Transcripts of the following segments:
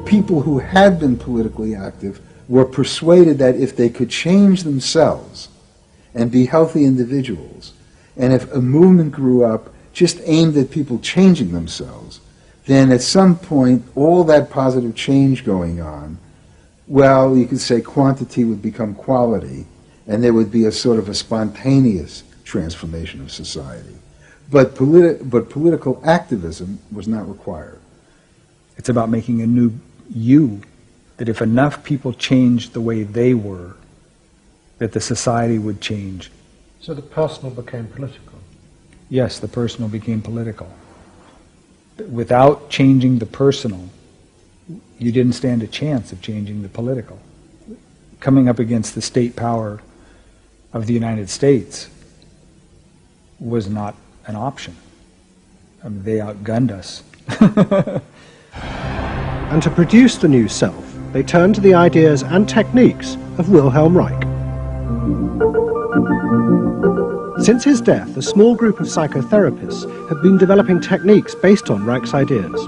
People who had been politically active were persuaded that if they could change themselves and be healthy individuals, and if a movement grew up just aimed at people changing themselves, then at some point all that positive change going on, well, you could say quantity would become quality, and there would be a sort of a spontaneous transformation of society. But political activism was not required. It's about making a new you, that if enough people changed the way they were, that the society would change. So the personal became political? Yes, the personal became political. Without changing the personal, you didn't stand a chance of changing the political. Coming up against the state power of the United States was not an option. I mean, they outgunned us. And to produce the new self, they turned to the ideas and techniques of Wilhelm Reich. Since his death, a small group of psychotherapists have been developing techniques based on Reich's ideas.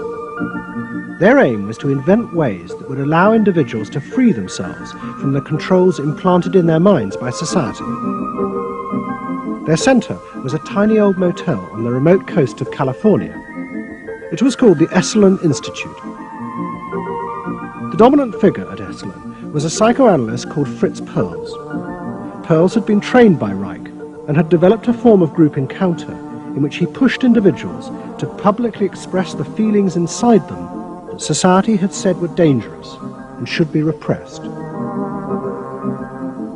Their aim was to invent ways that would allow individuals to free themselves from the controls implanted in their minds by society. Their center was a tiny old motel on the remote coast of California. It was called the Esalen Institute. The dominant figure at Esalen was a psychoanalyst called Fritz Perls. Perls had been trained by Reich and had developed a form of group encounter in which he pushed individuals to publicly express the feelings inside them that society had said were dangerous and should be repressed.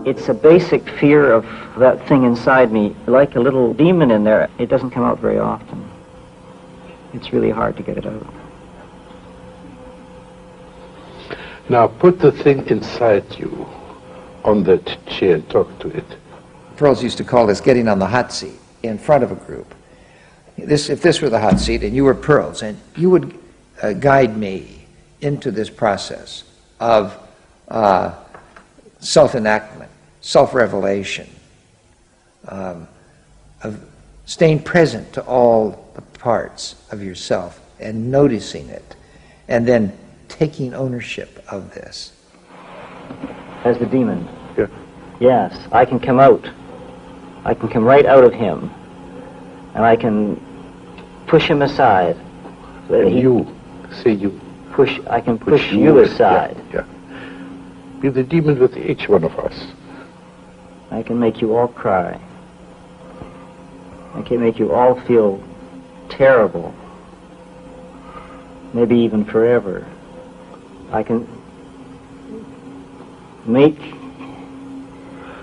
It's a basic fear of that thing inside me, like a little demon in there. It doesn't come out very often. It's really hard to get it out. Now put the thing inside you on that chair and talk to it. Perls used to call this getting on the hot seat in front of a group. If this were the hot seat and you were Perls, and you would guide me into this process of self-enactment, self-revelation, of staying present to all the parts of yourself and noticing it, and then taking ownership of this. As the demon? Yeah. Yes, I can come out. I can come right out of him, and I can push him aside. So that I can push you aside. Yeah. Be the demon with each one of us. I can make you all cry. I can make you all feel terrible. Maybe even forever. I can make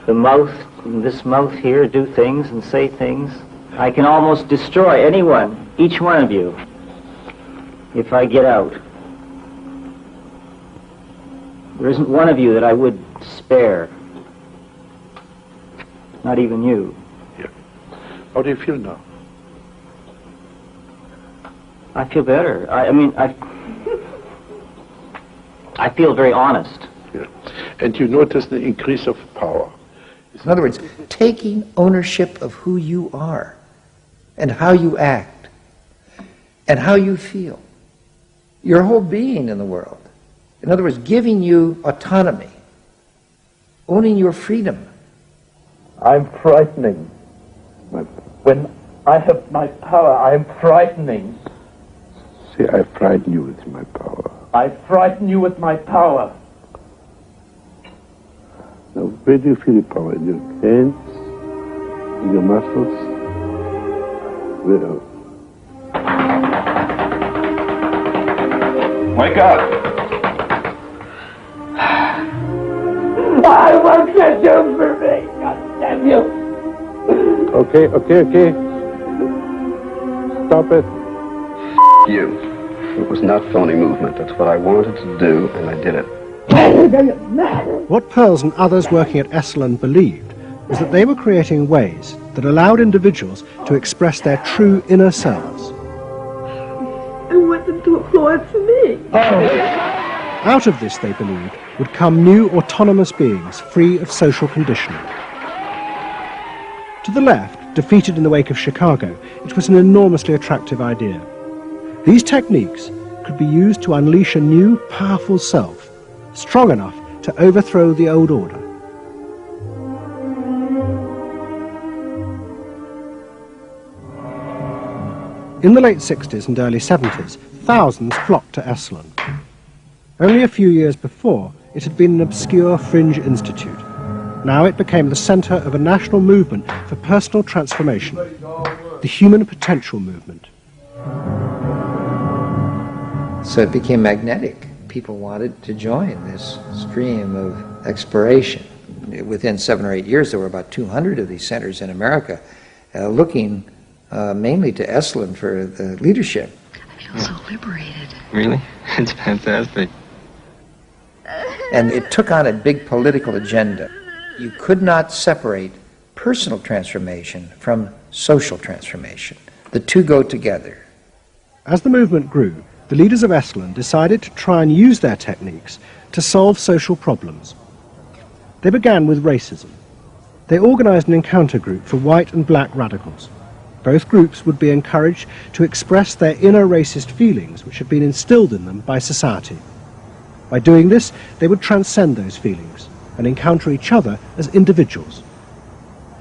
the mouth, this mouth here, do things and say things. I can almost destroy anyone, each one of you, if I get out. There isn't one of you that I would spare. Not even you. Yeah. How do you feel now? I feel better. I feel very honest. Yeah. And you notice the increase of power. In other words, taking ownership of who you are and how you act and how you feel. Your whole being in the world. In other words, giving you autonomy, owning your freedom. I'm frightening. When I have my power, I am frightening. See, I frighten you with my power. I frighten you with my power. Now, where do you feel the power? In your hands? In your muscles? Where else? Wake up! I want you do for me, God damn you! Okay. Stop it. You. It was not phony movement. That's what I wanted to do, and I did it. What Perls and others working at Esalen believed was that they were creating ways that allowed individuals to express their true inner selves. I want them to applaud for me. Out of this, they believed, would come new autonomous beings free of social conditioning. To the left, defeated in the wake of Chicago, it was an enormously attractive idea. These techniques could be used to unleash a new, powerful self, strong enough to overthrow the old order. In the late 60s and early 70s, thousands flocked to Esalen. Only a few years before, it had been an obscure fringe institute. Now it became the center of a national movement for personal transformation, the human potential movement. So it became magnetic. People wanted to join this stream of exploration. Within 7 or 8 years, there were about 200 of these centers in America, looking mainly to Esalen for the leadership. I feel so liberated. Really? It's fantastic. And it took on a big political agenda. You could not separate personal transformation from social transformation. The two go together. As the movement grew, the leaders of Esalen decided to try and use their techniques to solve social problems. They began with racism. They organized an encounter group for white and black radicals. Both groups would be encouraged to express their inner racist feelings which had been instilled in them by society. By doing this, they would transcend those feelings and encounter each other as individuals.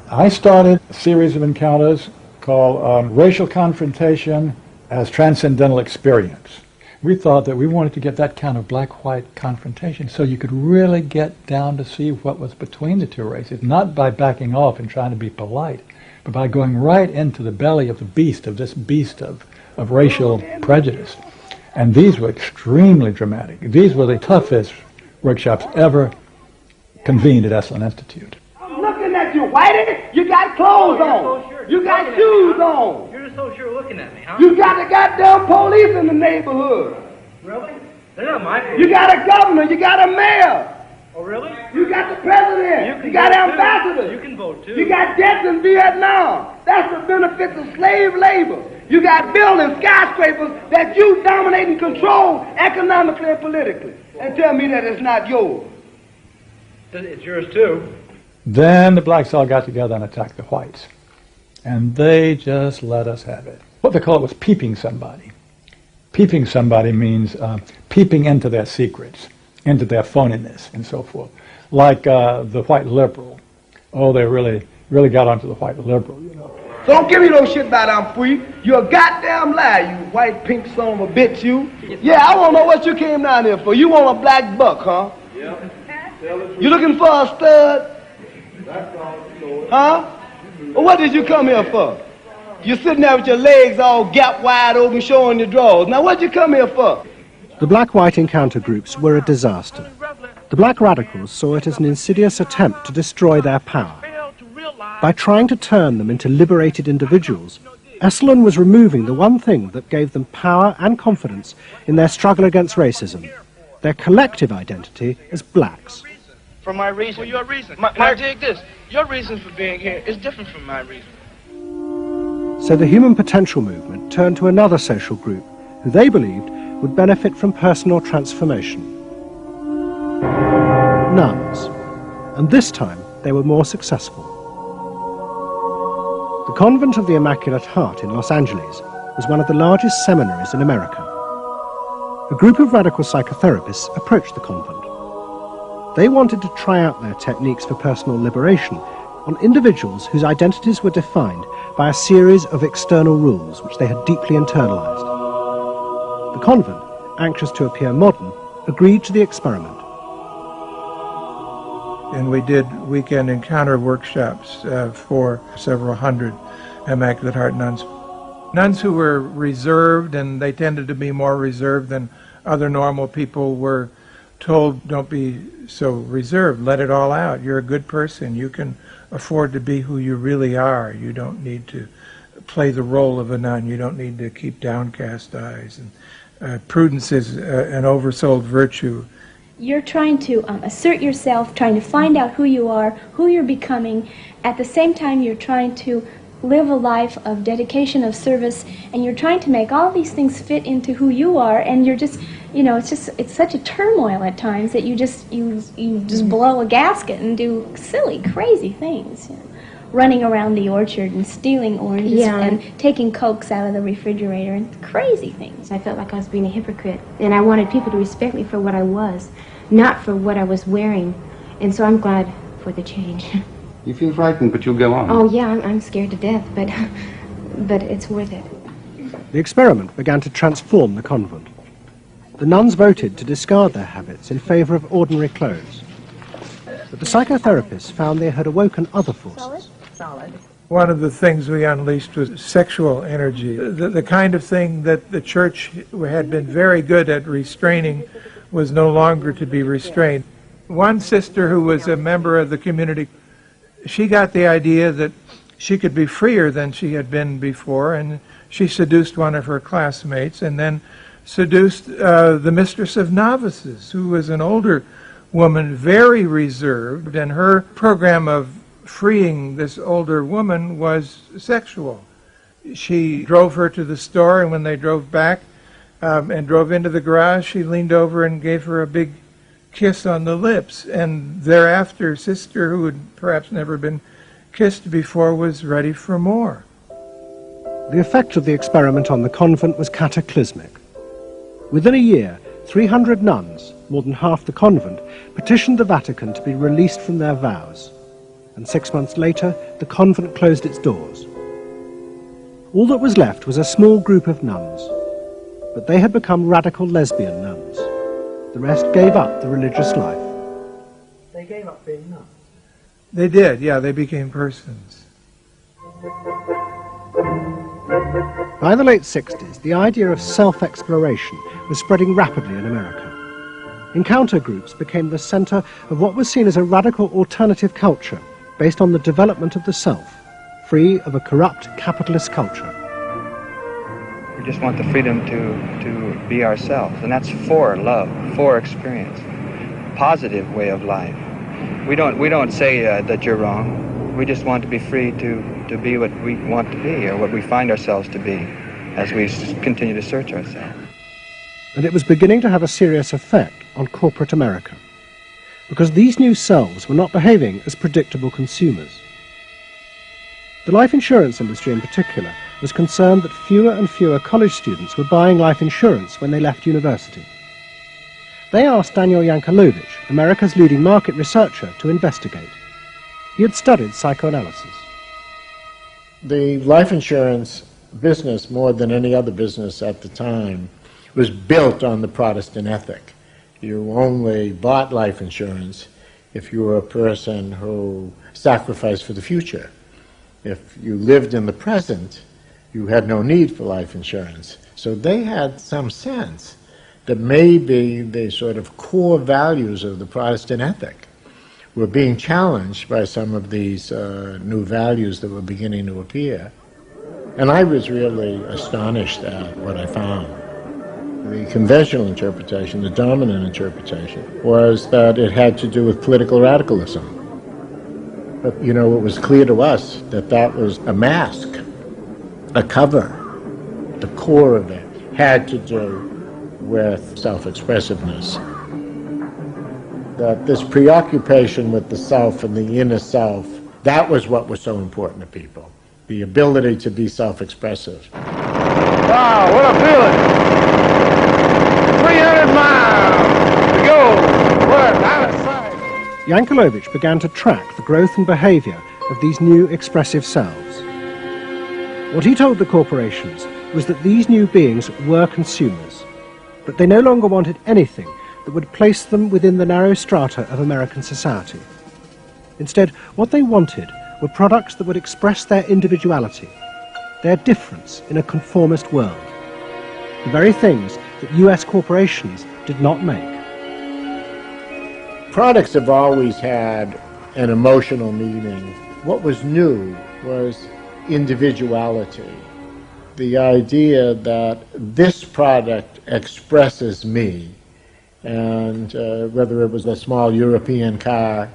I started a series of encounters called Racial Confrontation as Transcendental Experience. We thought that we wanted to get that kind of black-white confrontation so you could really get down to see what was between the two races, not by backing off and trying to be polite, but by going right into the belly of the beast, of this beast of racial prejudice. And these were extremely dramatic. These were the toughest workshops ever convened at Esalen Institute. I'm looking at you, Whitey. You got clothes on. So you got shoes on. You're so sure looking at me, huh? You got the goddamn police in the neighborhood. Really? They're not my police. You got a governor. You got a mayor. Oh, really? You got the president. You got ambassadors. You can vote, too. You got debts in Vietnam. That's the benefits of slave labor. You got buildings, skyscrapers that you dominate and control economically and politically. And tell me that it's not yours. It's yours, too. Then the blacks all got together and attacked the whites. And they just let us have it. What they call it was peeping somebody. Peeping somebody means peeping into their secrets, into their phoniness, and so forth. Like the white liberal. Oh, they really got onto the white liberal, you know. So don't give me no shit about I'm free. You're a goddamn liar, you white pink son of a bitch, you. Yeah, I want to know what you came down here for. You want a black buck, huh? Yeah. You looking for a stud? Huh? Well, what did you come here for? You're sitting there with your legs all gap wide open, showing your drawers. Now, what'd you come here for? The black-white encounter groups were a disaster. The black radicals saw it as an insidious attempt to destroy their power. By trying to turn them into liberated individuals, Esalen was removing the one thing that gave them power and confidence in their struggle against racism, their collective identity as blacks. For my reason. For your reason. Now dig this. Your reason for being here is different from my reason. So the human potential movement turned to another social group who they believed would benefit from personal transformation. Nuns. And this time they were more successful. The Convent of the Immaculate Heart in Los Angeles was one of the largest seminaries in America. A group of radical psychotherapists approached the convent. They wanted to try out their techniques for personal liberation on individuals whose identities were defined by a series of external rules which they had deeply internalized. The convent, anxious to appear modern, agreed to the experiment. And we did weekend encounter workshops for several hundred Immaculate Heart nuns. Nuns who were reserved, and they tended to be more reserved than other normal people, were told, don't be so reserved, let it all out. You're a good person. You can afford to be who you really are. You don't need to play the role of a nun. You don't need to keep downcast eyes. And prudence is an oversold virtue. You're trying to assert yourself, trying to find out who you are, who you're becoming. At the same time, you're trying to live a life of dedication, of service, and you're trying to make all these things fit into who you are, and you're just, you know, it's such a turmoil at times that you just blow a gasket and do silly, crazy things. You know. running around the orchard and stealing oranges Yeah. and taking Cokes out of the refrigerator and crazy things. I felt like I was being a hypocrite, and I wanted people to respect me for what I was, not for what I was wearing. And so I'm glad for the change. You feel frightened, but you'll go on. Oh, yeah, I'm scared to death, but it's worth it. The experiment began to transform the convent. The nuns voted to discard their habits in favor of ordinary clothes. But the psychotherapists found they had awoken other forces. Solid. One of the things we unleashed was sexual energy. The kind of thing that the church had been very good at restraining was no longer to be restrained. One sister who was a member of the community, she got the idea that she could be freer than she had been before, and she seduced one of her classmates and then seduced the mistress of novices, who was an older woman, very reserved, and her program of freeing this older woman was sexual. She drove her to the store, and when they drove back and drove into the garage, she leaned over and gave her a big kiss on the lips, and thereafter sister, who had perhaps never been kissed before, was ready for more. The effect of the experiment on the convent was cataclysmic. Within a year, 300 nuns, more than half the convent, petitioned the Vatican to be released from their vows. And 6 months later, the convent closed its doors. All that was left was a small group of nuns, but they had become radical lesbian nuns. The rest gave up the religious life. They gave up being nuns. They did, yeah, they became persons. By the late 60s, the idea of self-exploration was spreading rapidly in America. Encounter groups became the center of what was seen as a radical alternative culture based on the development of the self, free of a corrupt capitalist culture. We just want the freedom to be ourselves, and that's for love, for experience, positive way of life. We don't say that you're wrong. We just want to be free to be what we want to be, or what we find ourselves to be, as we continue to search ourselves. And it was beginning to have a serious effect on corporate America, because these new selves were not behaving as predictable consumers. The life insurance industry in particular was concerned that fewer and fewer college students were buying life insurance when they left university. They asked Daniel Yankelovich, America's leading market researcher, to investigate. He had studied psychoanalysis. The life insurance business, more than any other business at the time, was built on the Protestant ethic. You only bought life insurance if you were a person who sacrificed for the future. If you lived in the present, you had no need for life insurance. So they had some sense that maybe the sort of core values of the Protestant ethic were being challenged by some of these new values that were beginning to appear. And I was really astonished at what I found. The conventional interpretation, the dominant interpretation, was that it had to do with political radicalism. But, you know, it was clear to us that that was a mask, a cover. The core of it had to do with self-expressiveness. That this preoccupation with the self and the inner self, that was what was so important to people. The ability to be self-expressive. Wow, what a feeling! 300 miles to go. What out of sight. Yankelovich began to track the growth and behavior of these new expressive selves. What he told the corporations was that these new beings were consumers, but they no longer wanted anything that would place them within the narrow strata of American society. Instead, what they wanted were products that would express their individuality, their difference in a conformist world, the very things that US corporations did not make. Products have always had an emotional meaning. What was new was individuality. The idea that this product expresses me, and whether it was a small European car,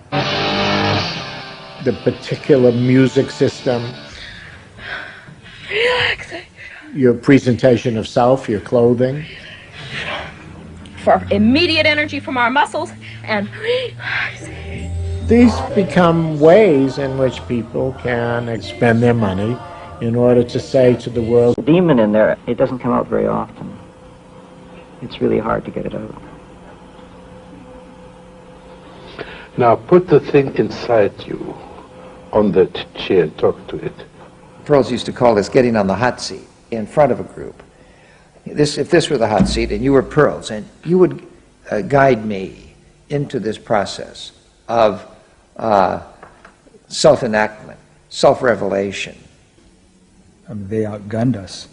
the particular music system, Relaxing. your presentation of self, your clothing. For immediate energy from our muscles and relaxing. These become ways in which people can spend their money in order to say to the world, The demon in there, it doesn't come out very often. It's really hard to get it out. Now put the thing inside you on that chair and talk to it. Pearls used to call this getting on the hot seat in front of a group. If this were the hot seat and you were Pearls, and you would guide me into this process of self-enactment, self-revelation. They outgunned us.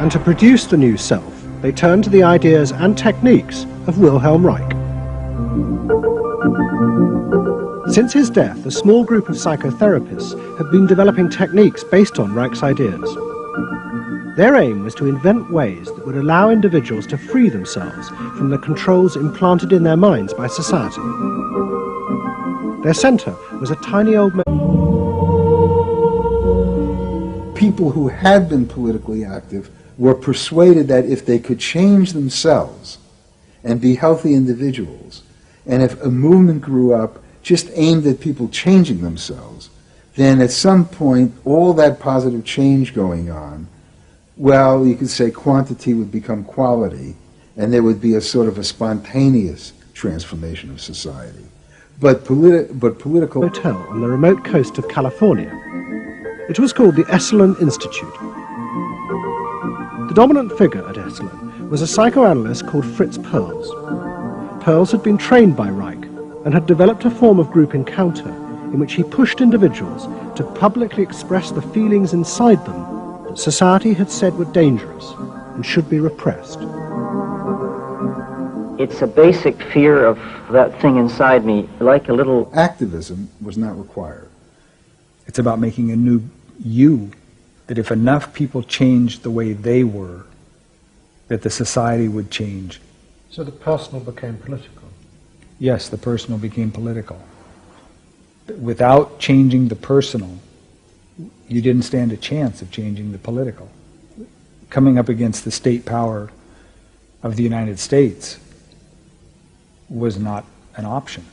And to produce the new self, they turned to the ideas and techniques of Wilhelm Reich. Since his death, a small group of psychotherapists have been developing techniques based on Reich's ideas. Their aim was to invent ways that would allow individuals to free themselves from the controls implanted in their minds by society. Their center was a tiny old man. People who had been politically active were persuaded that if they could change themselves and be healthy individuals, and if a movement grew up just aimed at people changing themselves, then at some point all that positive change going on, well, you could say quantity would become quality, and there would be a sort of a spontaneous transformation of society. But political... Hotel on the remote coast of California. It was called the Esalen Institute. The dominant figure at Esalen was a psychoanalyst called Fritz Perls. Perls had been trained by Reich and had developed a form of group encounter in which he pushed individuals to publicly express the feelings inside them that society had said were dangerous and should be repressed. It's a basic fear of that thing inside me, like a little... Activism was not required. It's about making a new you, that if enough people changed the way they were, that the society would change. So the personal became political. Yes, the personal became political. Without changing the personal, you didn't stand a chance of changing the political. Coming up against the state power of the United States was not an option.